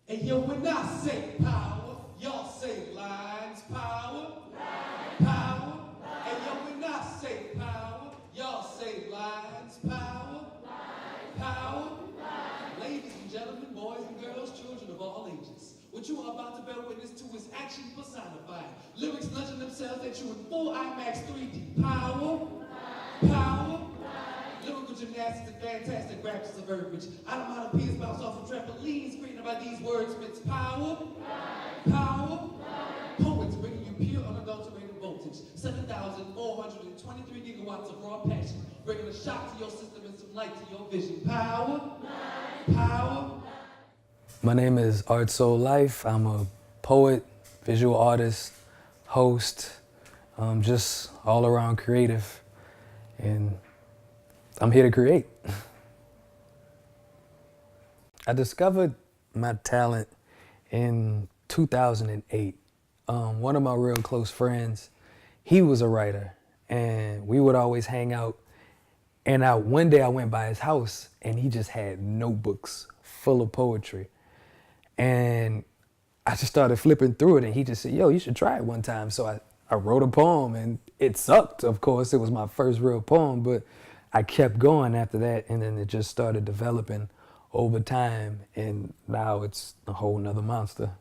And yo, when I say power, y'all say lines, power, power. And yo, when I say power, y'all say lines, power, power. Ladies and gentlemen, boys and girls, children of all ages, what you are about to bear witness to is action personified. Lyrics legend themselves at you in full IMAX 3D. Power, power. Lyrical gymnastics and fantastic raptures of verbiage. Onomatopoeias bounce off of trampolines, created by these wordsmiths. Power, power. Poets bringing you pure, unadulterated voltage. 7,423 gigawatts of raw passion, bringing a shock to your system and some light to your vision. Power, power. My name is Art Soul Life. I'm a poet, visual artist, host, just all around creative. And I'm here to create. I discovered my talent in 2008. One of my real close friends, he was a writer, and we would always hang out. And one day I went by his house, and he just had notebooks full of poetry. And I just started flipping through it, and he just said, yo, you should try it one time. So I wrote a poem, and it sucked, of course. It was my first real poem, but I kept going after that, and then it just started developing over time, and now it's a whole nother monster.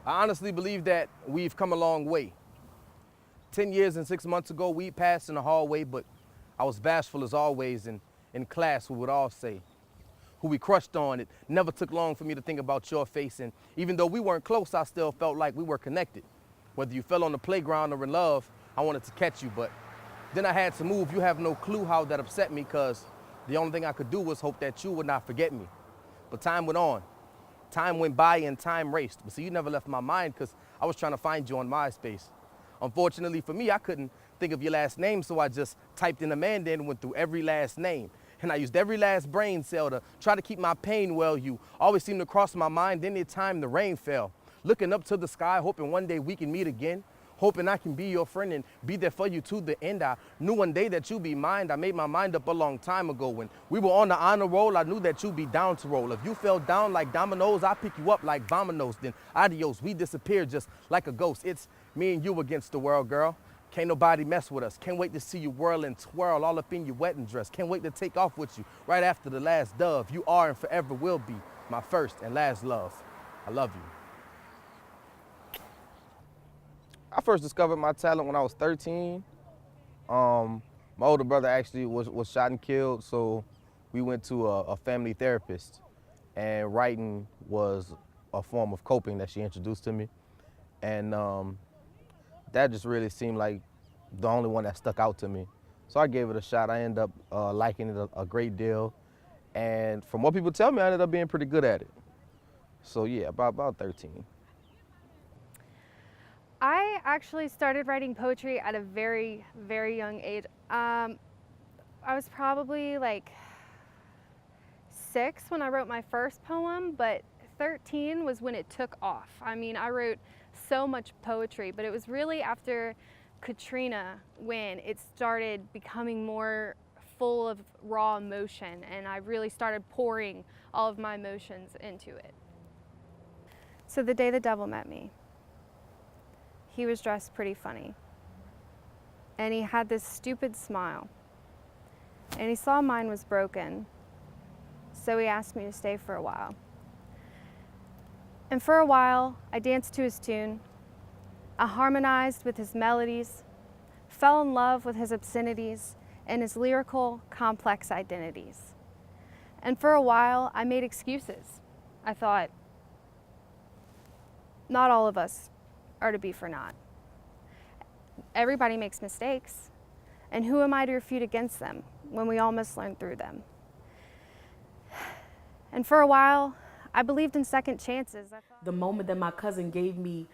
I honestly believe that we've come a long way. 10 years and 6 months ago, we passed in the hallway, but I was bashful as always, and in class we would all say, who we crushed on. It never took long for me to think about your face, and even though we weren't close, I still felt like we were connected. Whether you fell on the playground or in love, I wanted to catch you, but then I had to move. You have no clue how that upset me, because the only thing I could do was hope that you would not forget me. But time went on. Time went by and time raced. But see, you never left my mind, because I was trying to find you on MySpace. Unfortunately for me, I couldn't think of your last name, so I just typed in Amanda and went through every last name. And I used every last brain cell to try to keep my pain well. You always seemed to cross my mind any time the rain fell. Looking up to the sky, hoping one day we can meet again. Hoping I can be your friend and be there for you to the end. I knew one day that you'd be mine. I made my mind up a long time ago. When we were on the honor roll, I knew that you'd be down to roll. If you fell down like dominoes, I pick you up like vominos. Then adios, we disappear just like a ghost. It's me and you against the world, girl. Can't nobody mess with us. Can't wait to see you whirl and twirl all up in your wedding dress. Can't wait to take off with you right after the last dove. You are and forever will be my first and last love. I love you. I first discovered my talent when I was 13. My older brother actually was shot and killed, so we went to a family therapist, and writing was a form of coping that she introduced to me. And that just really seemed like the only one that stuck out to me. So I gave it a shot. I ended up liking it a great deal. And from what people tell me, I ended up being pretty good at it. So yeah, about 13. I actually started writing poetry at a very, very young age. I was probably like 6 when I wrote my first poem, but 13 was when it took off. I mean, I wrote so much poetry, but it was really after Katrina when it started becoming more full of raw emotion, and I really started pouring all of my emotions into it. So the day the devil met me, he was dressed pretty funny, and he had this stupid smile, and he saw mine was broken, so he asked me to stay for a while. And for a while, I danced to his tune, I harmonized with his melodies, fell in love with his obscenities and his lyrical, complex identities. And for a while, I made excuses. I thought, not all of us are to be for naught. Everybody makes mistakes, and who am I to refute against them when we all must learn through them? And for a while, I believed in second chances. The moment that my cousin gave me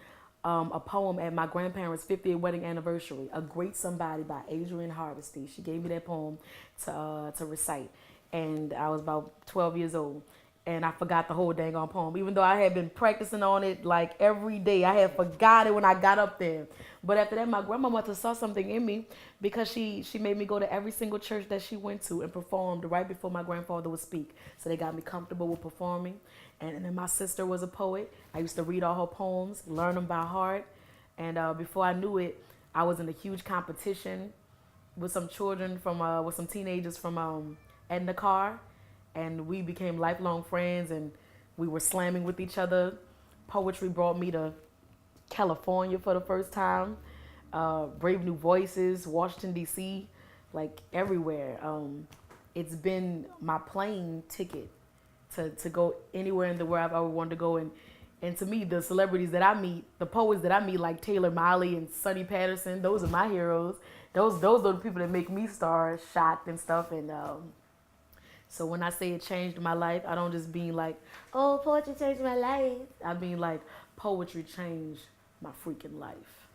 a poem at my grandparents' 50th wedding anniversary, A Great Somebody by Adrienne Hardesty. She gave me that poem to recite, and I was about 12 years old. and I forgot the whole dang on poem. Even though I had been practicing on it like every day, I had forgot it when I got up there. But after that, my grandmother saw something in me because she made me go to every single church that she went to and performed right before my grandfather would speak. So they got me comfortable with performing. And then my sister was a poet. I used to read all her poems, learn them by heart. And before I knew it, I was in a huge competition with some children with some teenagers from Edna Car, and we became lifelong friends, and we were slamming with each other. Poetry brought me to California for the first time, Brave New Voices, Washington, D.C., like everywhere. It's been my plane ticket to go anywhere in the world I've ever wanted to go. And to me, the celebrities that I meet, the poets that I meet, like Taylor Miley and Sonny Patterson, those are my heroes. Those are the people that make me star shocked and stuff. And so when I say it changed my life, I don't just mean like, oh, poetry changed my life. I mean like poetry changed my freaking life.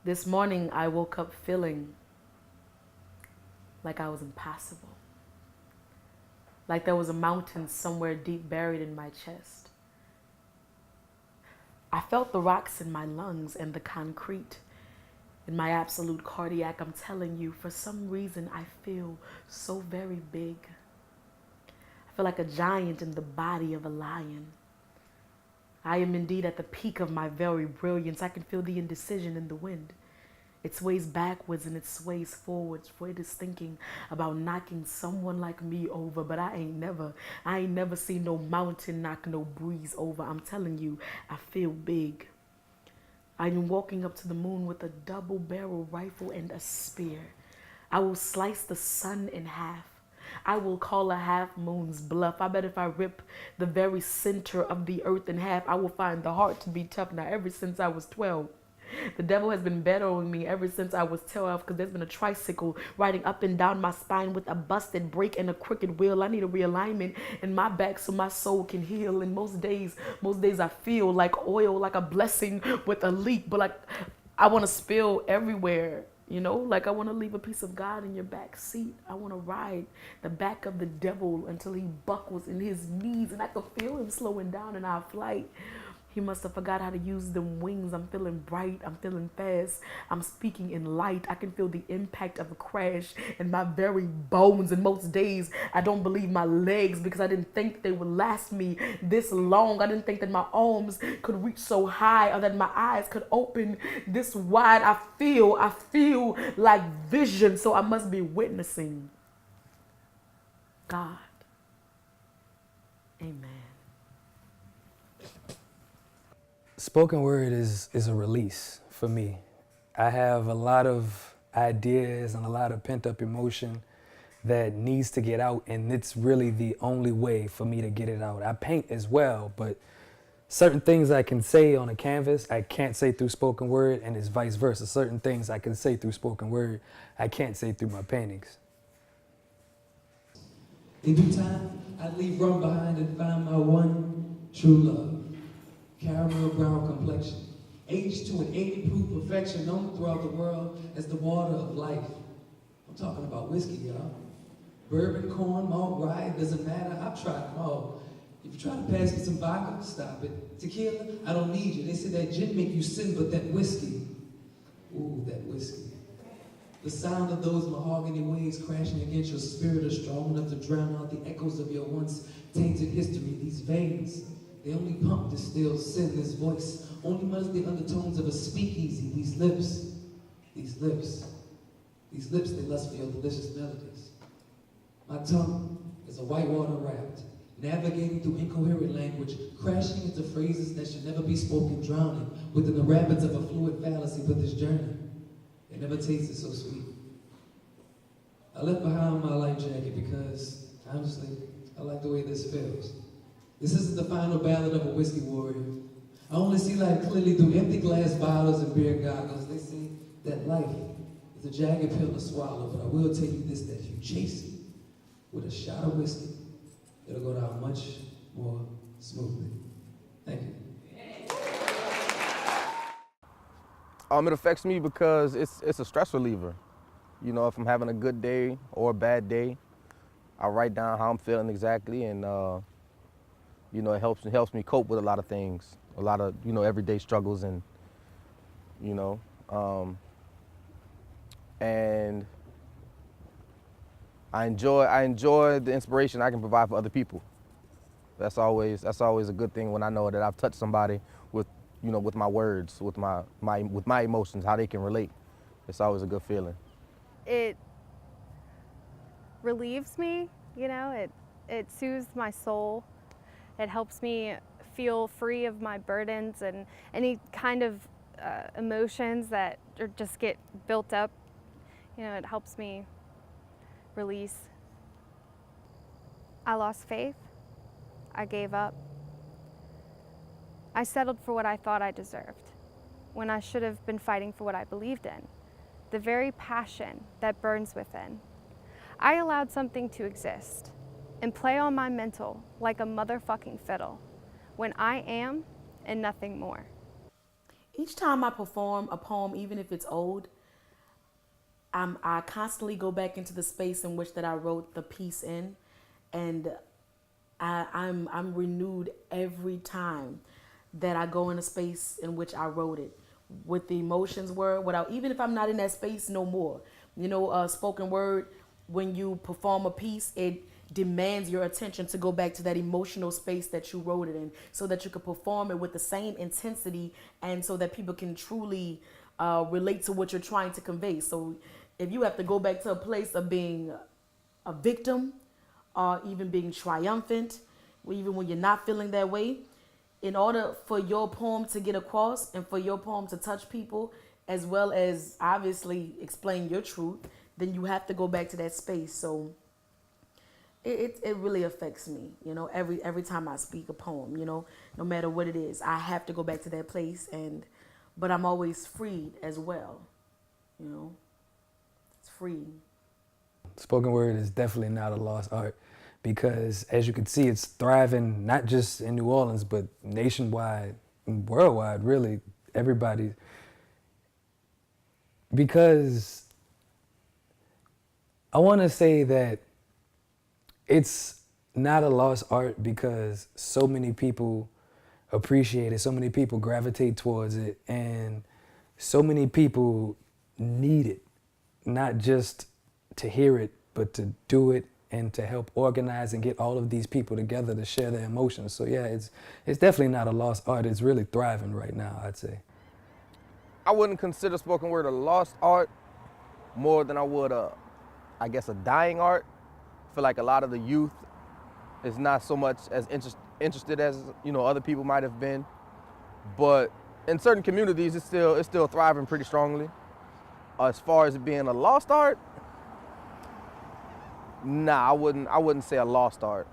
This morning I woke up feeling like I was impossible. Like there was a mountain somewhere deep buried in my chest. I felt the rocks in my lungs and the concrete in my absolute cardiac. I'm telling you, for some reason, I feel so very big. I feel like a giant in the body of a lion. I am indeed at the peak of my very brilliance. I can feel the indecision in the wind. It sways backwards and it sways forwards, for it is thinking about knocking someone like me over. But I ain't never seen no mountain knock no breeze over. I'm telling you, I feel big. I am walking up to the moon with a double-barrel rifle and a spear. I will slice the sun in half. I will call a half moon's bluff. I bet if I rip the very center of the earth in half, I will find the heart to be tough. Now, ever since I was 12, the devil has been battering me ever since I was 12, because there's been a tricycle riding up and down my spine with a busted brake and a crooked wheel. I need a realignment in my back so my soul can heal. And most days I feel like oil, like a blessing with a leak, but like I want to spill everywhere. You know, like I want to leave a piece of God in your back seat. I want to ride the back of the devil until he buckles in his knees and I can feel him slowing down in our flight. He must have forgot how to use them wings. I'm feeling bright. I'm feeling fast. I'm speaking in light. I can feel the impact of a crash in my very bones. And most days, I don't believe my legs because I didn't think they would last me this long. I didn't think that my arms could reach so high or that my eyes could open this wide. I feel like vision. So I must be witnessing God. Amen. Spoken word is a release for me. I have a lot of ideas and a lot of pent up emotion that needs to get out, and it's really the only way for me to get it out. I paint as well, but certain things I can say on a canvas, I can't say through spoken word, and it's vice versa. Certain things I can say through spoken word, I can't say through my paintings. In due time, I'd leave rum behind and find my one true love. Caramel brown complexion, aged to an 80 proof perfection, known throughout the world as the water of life. I'm talking about whiskey, y'all. Bourbon, corn, malt, rye, doesn't matter. I've tried them all. If you try to pass me some vodka, stop it. Tequila, I don't need you. They say that gin make you sin, but that whiskey, ooh, that whiskey. The sound of those mahogany waves crashing against your spirit are strong enough to drown out the echoes of your once tainted history. These veins, they only pump distilled sin. This voice only mutters the undertones of a speakeasy. These lips, they lust for your delicious melodies. My tongue is a whitewater raft, navigating through incoherent language, crashing into phrases that should never be spoken, drowning within the rapids of a fluid fallacy. But this journey, it never tasted so sweet. I left behind my life jacket because, honestly, I like the way this feels. This isn't the final ballad of a whiskey warrior. I only see life clearly through empty glass bottles and beer goggles. They say that life is a jagged pill to swallow, but I will tell you this, that if you chase it with a shot of whiskey, it'll go down much more smoothly. Thank you. It affects me because it's a stress reliever. You know, if I'm having a good day or a bad day, I write down how I'm feeling exactly, and You know, it helps me cope with a lot of things, a lot of, you know, everyday struggles, and, you know, and I enjoy the inspiration I can provide for other people. That's always a good thing when I know that I've touched somebody with, you know, with my words, with my emotions, how they can relate. It's always a good feeling. It relieves me, you know, it soothes my soul. It helps me feel free of my burdens and any kind of emotions that just get built up. You know, it helps me release. I lost faith. I gave up. I settled for what I thought I deserved when I should have been fighting for what I believed in, the very passion that burns within. I allowed something to exist and play on my mental like a motherfucking fiddle when I am and nothing more. Each time I perform a poem, even if it's old, I constantly go back into the space in which that I wrote the piece in, and I'm renewed every time that I go in a space in which I wrote it, what the emotions were, without, even if I'm not in that space no more. You know, spoken word, when you perform a piece, it demands your attention to go back to that emotional space that you wrote it in, so that you can perform it with the same intensity, and so that people can truly relate to what you're trying to convey. So if you have to go back to a place of being a victim, or even being triumphant, even when you're not feeling that way, in order for your poem to get across and for your poem to touch people, as well as obviously explain your truth, then you have to go back to that space. So it really affects me, you know, every time I speak a poem, you know, no matter what it is, I have to go back to that place, but I'm always freed as well, you know, it's free. Spoken word is definitely not a lost art because, as you can see, it's thriving not just in New Orleans, but nationwide, worldwide, really, everybody. Because I want to say that it's not a lost art because so many people appreciate it, so many people gravitate towards it, and so many people need it, not just to hear it, but to do it and to help organize and get all of these people together to share their emotions. So yeah, it's definitely not a lost art. It's really thriving right now, I'd say. I wouldn't consider spoken word a lost art more than I would I guess a dying art. I feel like a lot of the youth is not so much as interested as, you know, other people might have been, but in certain communities it's still thriving pretty strongly. As far as it being a lost art, nah, I wouldn't say a lost art.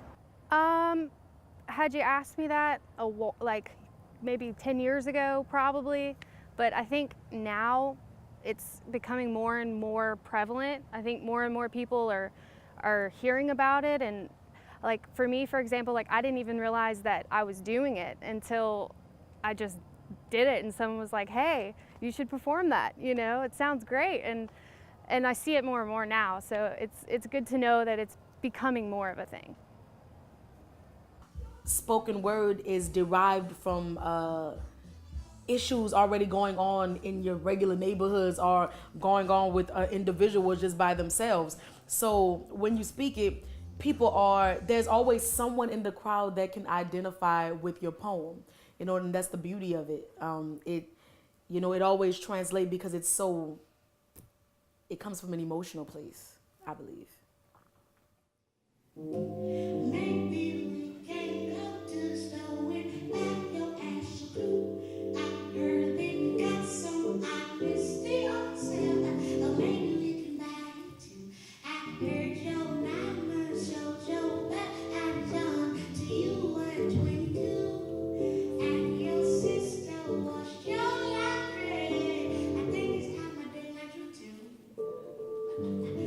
Had you asked me that like maybe 10 years ago, probably, but I think now it's becoming more and more prevalent. I think more and more people are hearing about it, and like for me, for example, like I didn't even realize that I was doing it until I just did it, and someone was like, "Hey, you should perform that. You know, it sounds great." And I see it more and more now. So it's good to know that it's becoming more of a thing. Spoken word is derived from issues already going on in your regular neighborhoods or going on with individuals just by themselves. So when you speak it, there's always someone in the crowd that can identify with your poem, you know, and that's the beauty of it. You know, it always translates because it comes from an emotional place, I believe. Maybe we can go to the store and buy your ass a glue. I heard they got some I miss the on sale, or maybe we can buy it too. I heard your mama showed your that I'm young till you were 22, and your sister washed your laundry. I think it's time I did my true too.